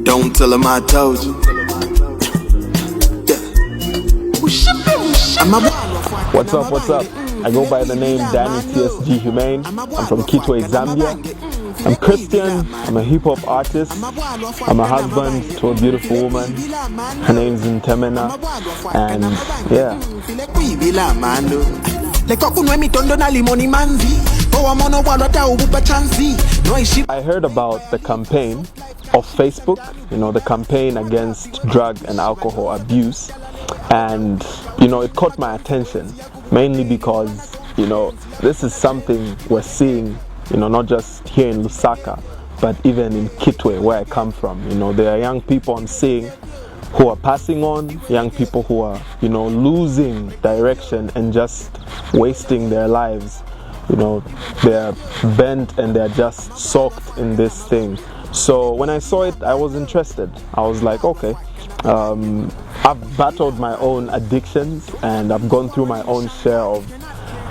Don't tell him I told you. What's up? I go by the name Danny TSG Humayne. I'm from Kitwe, Zambia. I'm Christian, I'm a hip-hop artist. I'm a husband to a beautiful woman. Her name's Ntemena. And yeah. I heard about the campaign of Facebook, the campaign against drug and alcohol abuse. And, it caught my attention, mainly because, this is something we're seeing, not just here in Lusaka, but even in Kitwe, where I come from. There are young people I'm seeing who are passing on, young people who are, losing direction and just wasting their lives. They're bent and they're just soaked in this thing. So when I saw it, I was interested. I was like, okay, I've battled my own addictions and I've gone through my own share of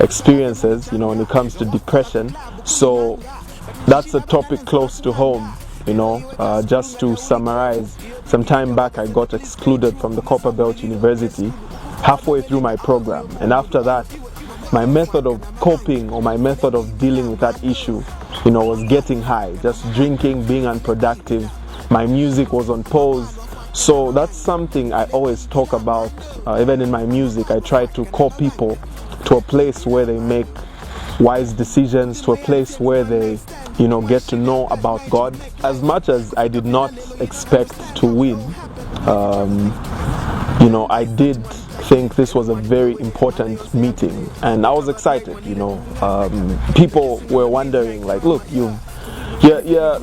experiences, when it comes to depression. So that's a topic close to home, just to summarize. Some time back, I got excluded from the Copperbelt University halfway through my program. And after that, my method of coping or my method of dealing with that issue, was getting high, just drinking, being unproductive. My music was on pause. So that's something I always talk about. Even in my music, I try to call people to a place where they make wise decisions, to a place where they, get to know about God. As much as I did not expect to win, I did think this was a very important meeting, and I was excited. People were wondering, like, look, you're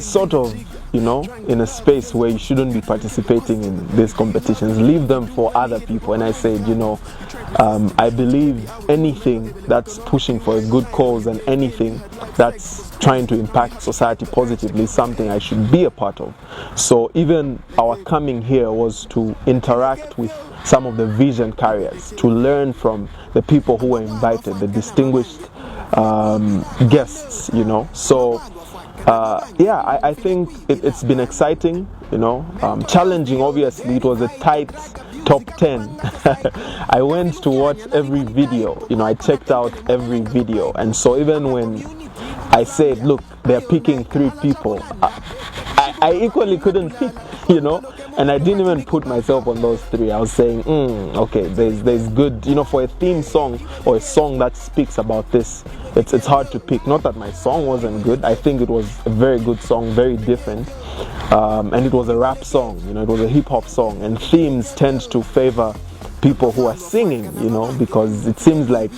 sort of, in a space where you shouldn't be participating in these competitions. Leave them for other people. And I said, I believe anything that's pushing for a good cause and anything that's trying to impact society positively is something I should be a part of. So even our coming here was to interact with some of the vision carriers, to learn from the people who were invited, the distinguished guests, So I think it's been exciting, challenging. Obviously, it was a tight top 10. I went to watch every video, I checked out every video. And so even when I said, look, they're picking 3 people, I equally couldn't pick, and I didn't even put myself on those 3. I was saying, okay, there's good, for a theme song or a song that speaks about this, it's hard to pick. Not that my song wasn't good. I think it was a very good song, very different, and it was a rap song, it was a hip-hop song, and themes tend to favor people who are singing, because it seems like,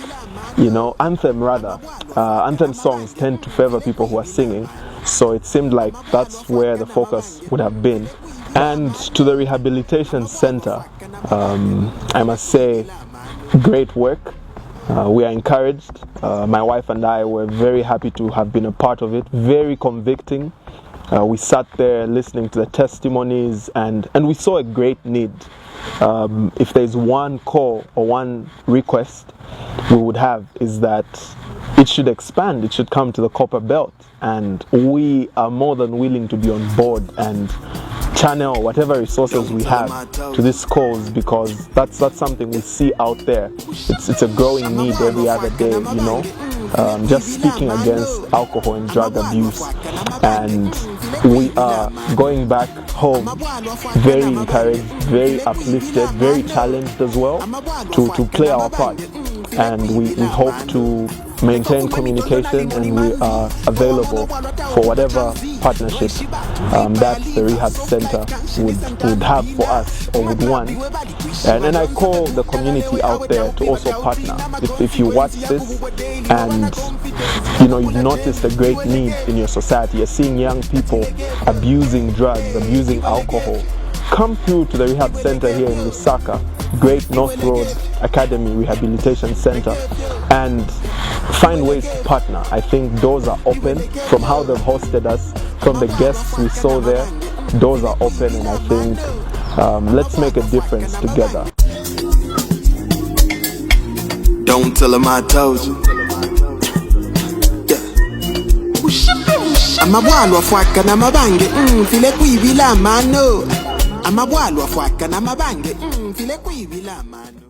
anthem songs tend to favor people who are singing. So it seemed like that's where the focus would have been. And to the rehabilitation center, I must say, great work. We are encouraged. My wife and I were very happy to have been a part of it. Very convicting. We sat there listening to the testimonies, and we saw a great need. If there's one call or one request we would have, is that it should expand, it should come to the Copper Belt, and we are more than willing to be on board and channel whatever resources we have to this cause, because that's something we see out there. It's a growing need every other day, just speaking against alcohol and drug abuse. And we are going back home very encouraged, very uplifted, very challenged as well to play our part. And we hope to maintain communication, and we are available for whatever partnership that the Rehab Center would have for us or would want. And I call the community out there to also partner. If you watch this and you've noticed a great need in your society, you're seeing young people abusing drugs, abusing alcohol, come through to the Rehab Center here in Lusaka, Great North Road Academy Rehabilitation Center, and find ways to partner. I think doors are open. From how they've hosted us, from the guests we saw there, doors are open, and I think let's make a difference together. Don't tell them I told you. Yeah. Amabwalo afwaka namabange file kwibila mano. Amabwalo afwaka namabange file kwibila mano.